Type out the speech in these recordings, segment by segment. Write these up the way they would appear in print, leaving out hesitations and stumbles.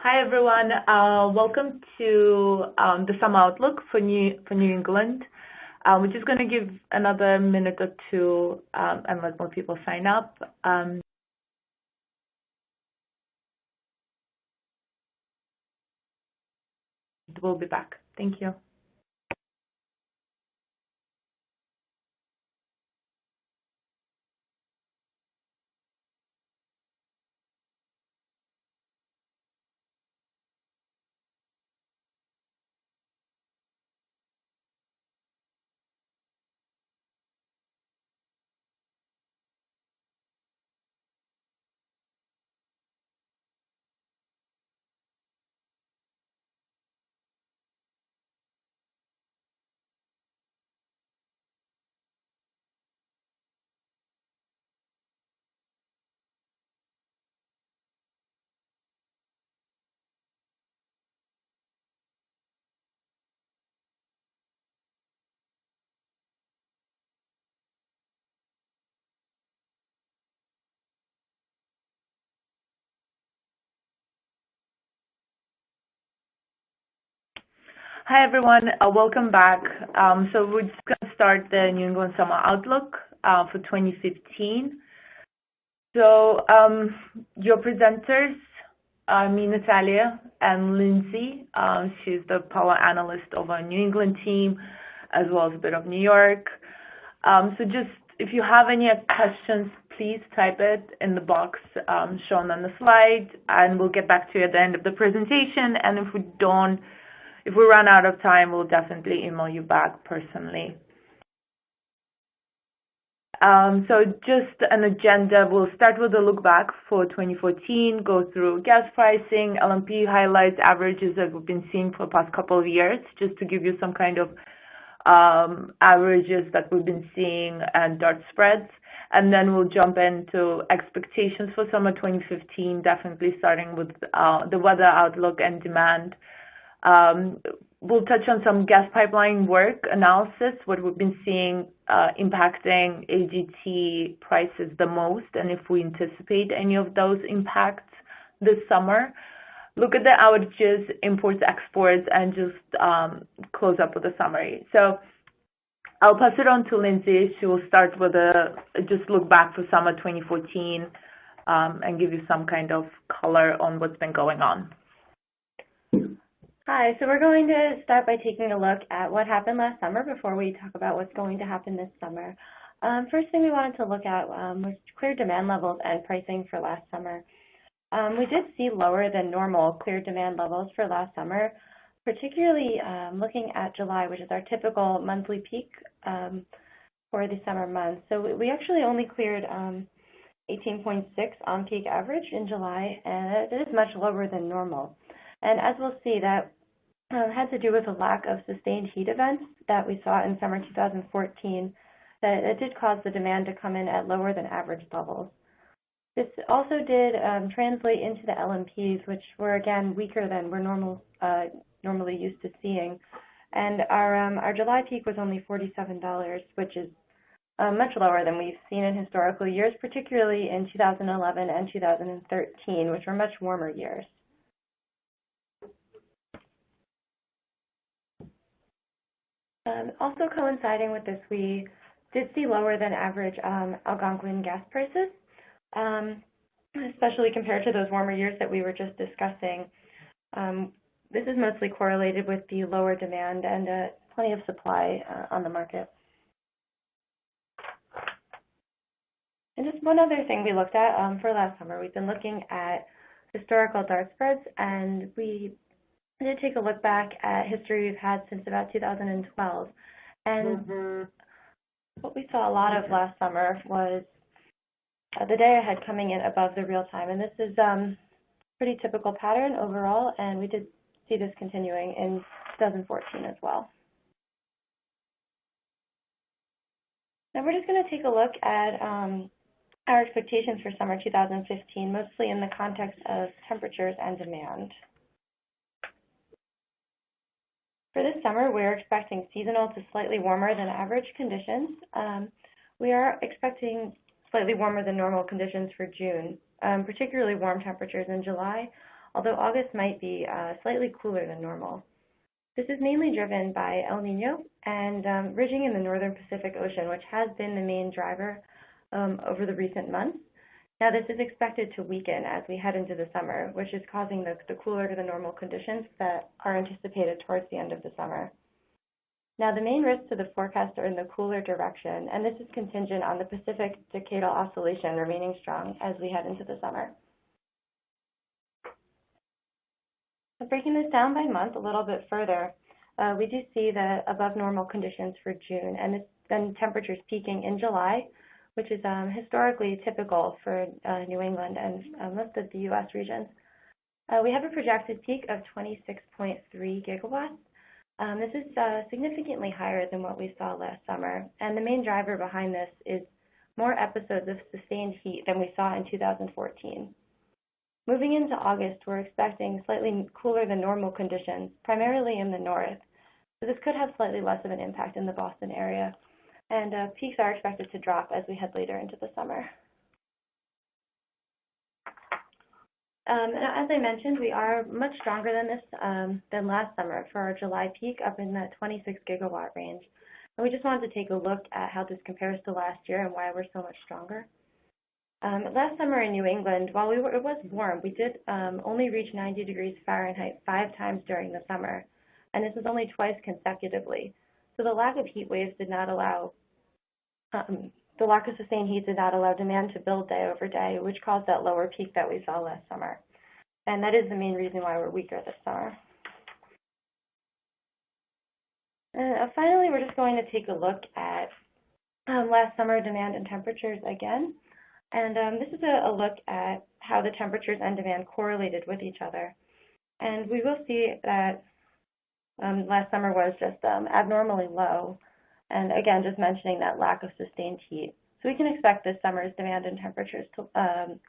Hi everyone. Welcome to the summer outlook for New England. We're just going to give another minute or two and let more people sign up. We'll be back. Thank you. Hi everyone. Welcome back. So we're just going to start the New England summer outlook for 2015. So your presenters, me, Natalia, and Lindsay. She's the power analyst of our New England team, as well as a bit of New York. So just if you have any questions, please type it in the box shown on the slide, and we'll get back to you at the end of the presentation. And if we run out of time, we'll definitely email you back personally. So just an agenda, we'll start with a look back for 2014, go through gas pricing, LMP highlights, averages that we've been seeing for the past couple of years, just to give you some kind of averages that we've been seeing and DART spreads. And then we'll jump into expectations for summer 2015, definitely starting with the weather outlook and demand. We'll touch on some gas pipeline work analysis, what we've been seeing impacting AGT prices the most, and if we anticipate any of those impacts this summer. Look at the outages, imports, exports, and just close up with a summary. So I'll pass it on to Lindsay. She will start with just look back for summer 2014 and give you some kind of color on what's been going on. Hi, so we're going to start by taking a look at what happened last summer before we talk about what's going to happen this summer. First thing we wanted to look at was clear demand levels and pricing for last summer. We did see lower than normal clear demand levels for last summer, particularly looking at July, which is our typical monthly peak for the summer months. So we actually only cleared 18.6 on peak average in July, and it is much lower than normal. And as we'll see, that had to do with a lack of sustained heat events that we saw in summer 2014, that it did cause the demand to come in at lower than average levels. This also did translate into the LMPs, which were again weaker than we're normally used to seeing. And our July peak was only $47, which is much lower than we've seen in historical years, particularly in 2011 and 2013, which were much warmer years. Also coinciding with this, we did see lower than average Algonquin gas prices, especially compared to those warmer years that we were just discussing. This is mostly correlated with the lower demand and plenty of supply on the market. And just one other thing we looked at for last summer, we've been looking at historical DART spreads, and we did take a look back at history we've had since about 2012. And what we saw a lot of last summer was the day ahead coming in above the real time. And this is a pretty typical pattern overall, and we did see this continuing in 2014 as well. Now we're just going to take a look at our expectations for summer 2015, mostly in the context of temperatures and demand. For this summer, we're expecting seasonal to slightly warmer than average conditions. We are expecting slightly warmer than normal conditions for June, particularly warm temperatures in July, although August might be slightly cooler than normal. This is mainly driven by El Nino and ridging in the northern Pacific Ocean, which has been the main driver over the recent months. Now, this is expected to weaken as we head into the summer, which is causing the cooler to the normal conditions that are anticipated towards the end of the summer. Now, the main risks to the forecast are in the cooler direction, and this is contingent on the Pacific Decadal Oscillation remaining strong as we head into the summer. So breaking this down by month a little bit further, we do see the above normal conditions for June, and then temperatures peaking in July, which is historically typical for New England and most of the U.S. regions. We have a projected peak of 26.3 gigawatts. This is significantly higher than what we saw last summer, and the main driver behind this is more episodes of sustained heat than we saw in 2014. Moving into August, we're expecting slightly cooler than normal conditions, primarily in the north. So this could have slightly less of an impact in the Boston area, and peaks are expected to drop as we head later into the summer. As I mentioned, we are much stronger than last summer for our July peak, up in that 26 gigawatt range. And we just wanted to take a look at how this compares to last year and why we're so much stronger. Last summer in New England, while it was warm, we did only reach 90 degrees Fahrenheit 5 times during the summer, and this was only twice consecutively. So the lack of heat waves did not allow, the lack of sustained heat did not allow demand to build day over day, which caused that lower peak that we saw last summer. And that is the main reason why we're weaker this summer. Finally, we're just going to take a look at last summer demand and temperatures again. And this is a look at how the temperatures and demand correlated with each other. And we will see that last summer was just abnormally low. And again, just mentioning that lack of sustained heat. So we can expect this summer's demand and temperatures to,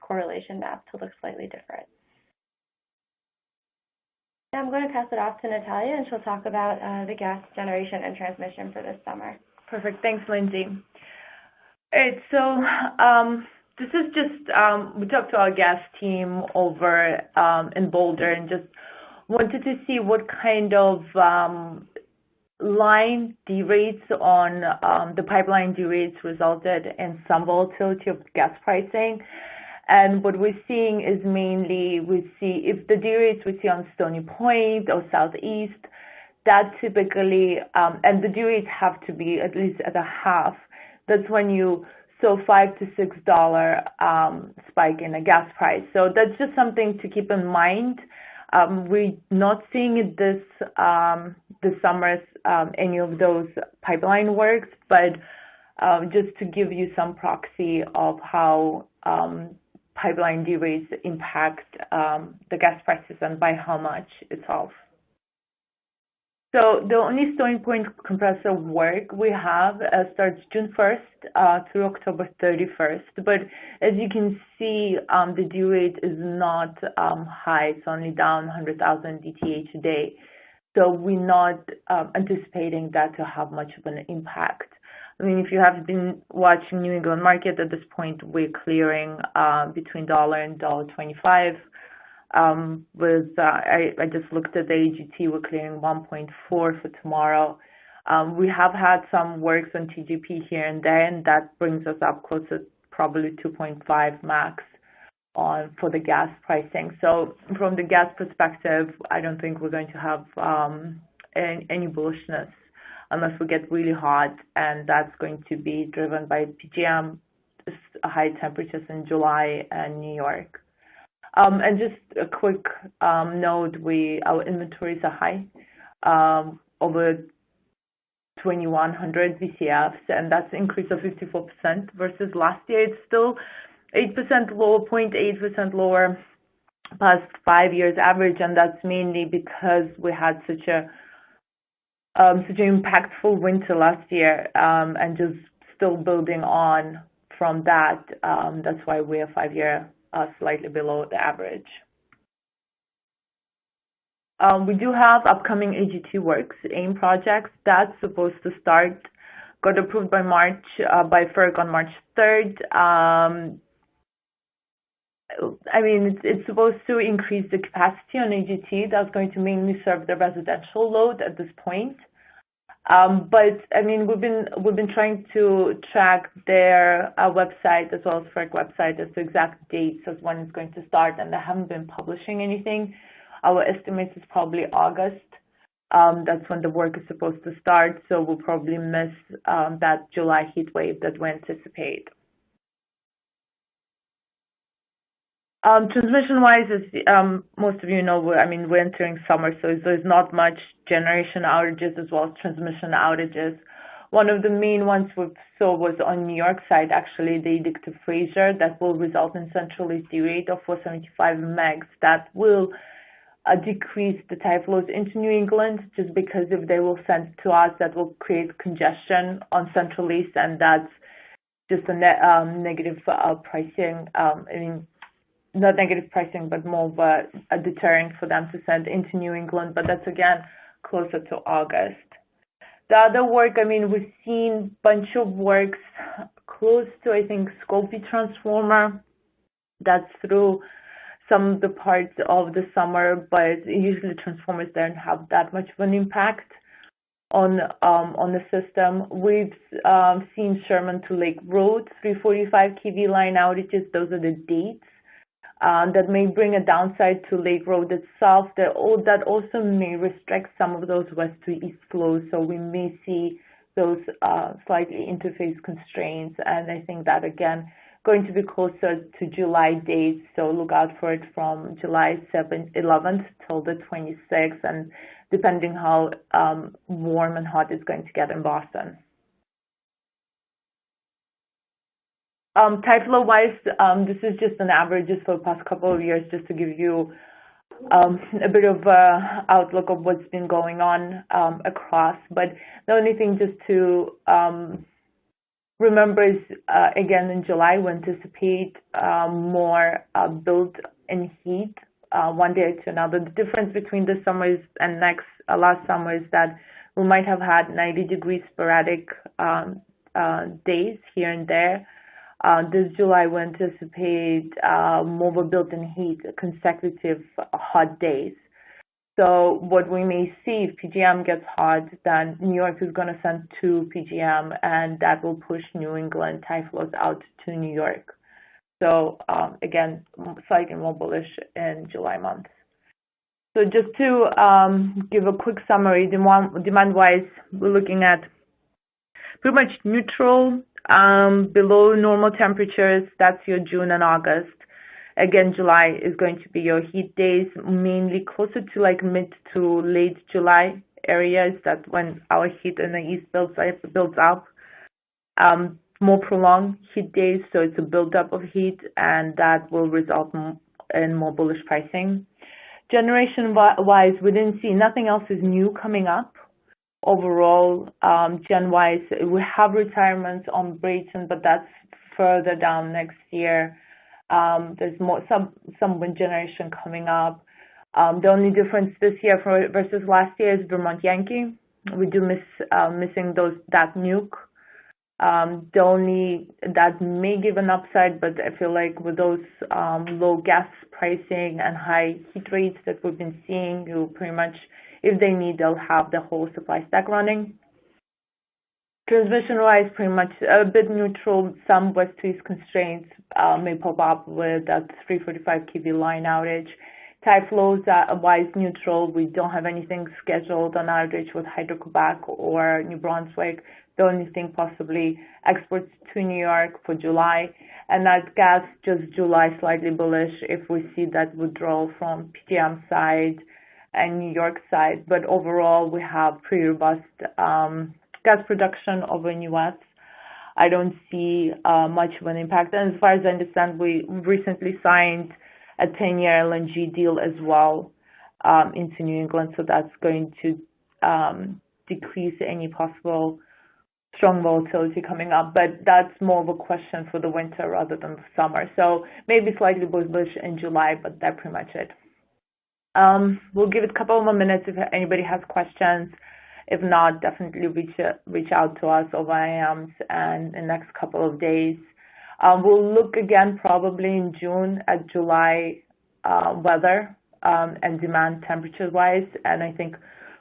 correlation map to look slightly different. Now I'm going to pass it off to Natalia, and she'll talk about the gas generation and transmission for this summer. Perfect. Thanks, Lindsay. All right, so this is just, we talked to our gas team over in Boulder and just wanted to see what kind of line derates on the pipeline derates resulted in some volatility of gas pricing. And what we're seeing is mainly we see if the derates we see on Stony Point or Southeast, that typically, and the derates have to be at least at a half. That's when you saw $5 to $6 spike in the gas price. So that's just something to keep in mind. We're not seeing it this summer, any of those pipeline works, but just to give you some proxy of how pipeline derates impact the gas prices and by how much itself. So the only Stony Point compressor work we have starts June 1st through October 31st. But as you can see, the due rate is not high. It's only down 100,000 DTH a day. So we're not anticipating that to have much of an impact. I mean, if you have been watching New England market at this point, we're clearing between $1 and $1.25. I just looked at the AGT, we're clearing 1.4 for tomorrow. We have had some works on TGP here and there, and that brings us up close to probably 2.5 max for the gas pricing. So from the gas perspective, I don't think we're going to have any bullishness unless we get really hot, and that's going to be driven by PJM, high temperatures in July and New York. And just a quick note, our inventories are high, over 2,100 BCFs, and that's an increase of 54% versus last year. It's still 8% lower, 0.8% lower past 5 years average, and that's mainly because we had such an impactful winter last year, and just still building on from that. That's why we are 5 year slightly below the average. We do have upcoming AGT works, AIM projects. That's supposed to start, got approved by FERC on March 3rd. I mean, it's supposed to increase the capacity on AGT. That's going to mainly serve the residential load at this point. But I mean, we've been trying to track their website as well as FERC website as to exact dates as when it's going to start, and they haven't been publishing anything. Our estimate is probably August. That's when the work is supposed to start, so we'll probably miss that July heat wave that we anticipate. Transmission-wise, as most of you know, we're entering summer, so there's not much generation outages as well as transmission outages. One of the main ones we saw was on New York side, actually, the Edict to Fraser, that will result in central AC rate of 475 megs. That will decrease the tide flows into New England, just because if they will send to us, that will create congestion on central east, and that's just a negative pricing. Not negative pricing, but more of a deterrent for them to send into New England. But that's, again, closer to August. The other work, we've seen a bunch of works close to, I think, Scopey transformer. That's through some of the parts of the summer, but usually transformers don't have that much of an impact on the system. We've seen Sherman to Lake Road, 345 kV line outages. Those are the dates. That may bring a downside to Lake Road itself. That also may restrict some of those west to east flows, so we may see those slightly interface constraints. And I think that, again, going to be closer to July dates, so look out for it from July 11th till the 26th, and depending how warm and hot it's going to get in Boston. Tide flow wise, this is just an average just for the past couple of years, just to give you a bit of outlook of what's been going on across. But the only thing just to remember is, again, in July, we anticipate more build and heat one day to another. The difference between the summers and last summer is that we might have had 90-degree sporadic days here and there. This July, we anticipate more built and heat, consecutive hot days. So what we may see, if PJM gets hot, then New York is going to send to PJM, and that will push New England tide flows out to New York. So again, slightly more bullish in July month. So just to give a quick summary, demand-wise, we're looking at pretty much neutral, below normal temperatures. That's your June and August. Again, July is going to be your heat days, mainly closer to like mid to late July areas. That's when our heat in the east builds up. More prolonged heat days, so it's a buildup of heat, and that will result in more bullish pricing. Generation-wise, we didn't see nothing else is new coming up. Overall, gen-wise, we have retirements on Brayton, but that's further down next year. There's some wind generation coming up. The only difference this year versus last year is Vermont Yankee. We do missing that nuke. That may give an upside, but I feel like with those low gas pricing and high heat rates that we've been seeing, you pretty much, if they need, they'll have the whole supply stack running. Transmission-wise, pretty much a bit neutral. Some west to east constraints may pop up with that 345 kV line outage. Tide flows wise neutral. We don't have anything scheduled on outage with Hydro-Quebec or New Brunswick. The only thing possibly exports to New York for July. And that gas, just July slightly bullish if we see that withdrawal from PJM side and New York side. But overall, we have pretty robust gas production over in U.S. I don't see much of an impact. And as far as I understand, we recently signed a 10-year LNG deal as well into New England. So that's going to decrease any possible strong volatility coming up. But that's more of a question for the winter rather than the summer. So maybe slightly bullish in July, but that's pretty much it. We'll give it a couple more minutes if anybody has questions. If not, definitely reach out to us over IAMS and in the next couple of days. We'll look again probably in June at July weather and demand temperature-wise, and I think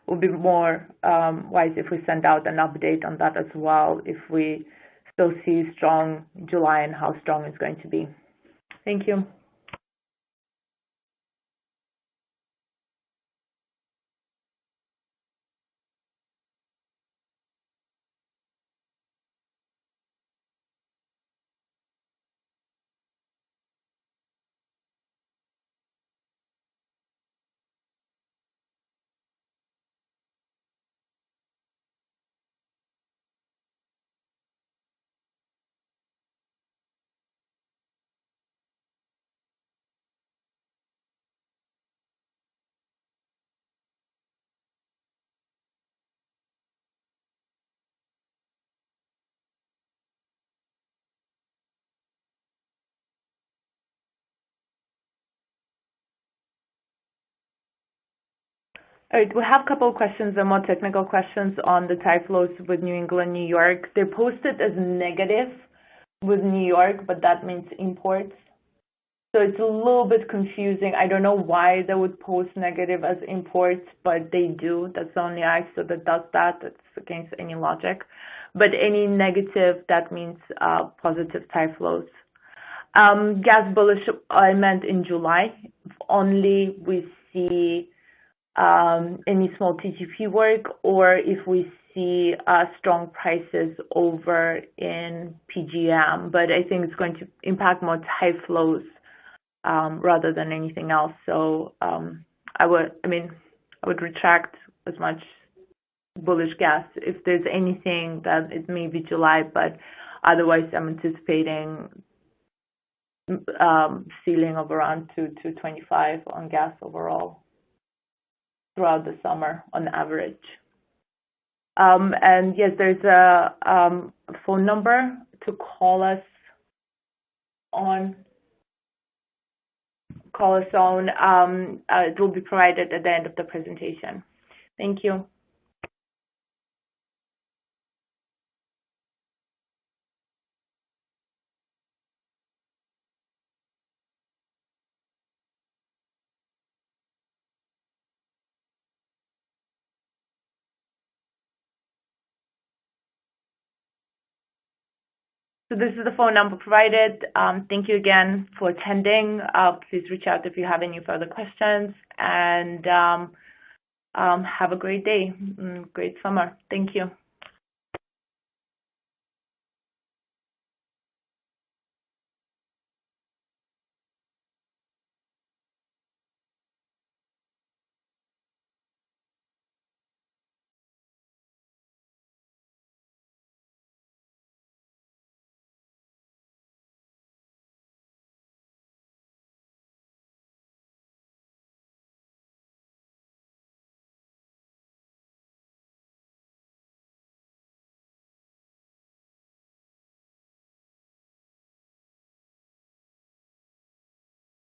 will be more wise if we send out an update on that as well, if we still see strong July and how strong it's going to be. Thank you. All right, we have a couple of questions, the more technical questions on the tide flows with New England, New York. They're posted as negative with New York, but that means imports. So it's a little bit confusing. I don't know why they would post negative as imports, but they do. That's the only ISO that does that. That's against any logic. But any negative, that means positive tide flows. Gas bullish, I meant in July. If only we see any small TGP work, or if we see strong prices over in PGM. But I think it's going to impact more tide flows rather than anything else. So I would retract as much bullish gas if there's anything that it may be July, but otherwise I'm anticipating ceiling of around 225 on gas overall throughout the summer on average. And yes, there's a phone number to call us on. It will be provided at the end of the presentation. Thank you. So this is the phone number provided. Thank you again for attending. Please reach out if you have any further questions, and have a great day, great summer. Thank you.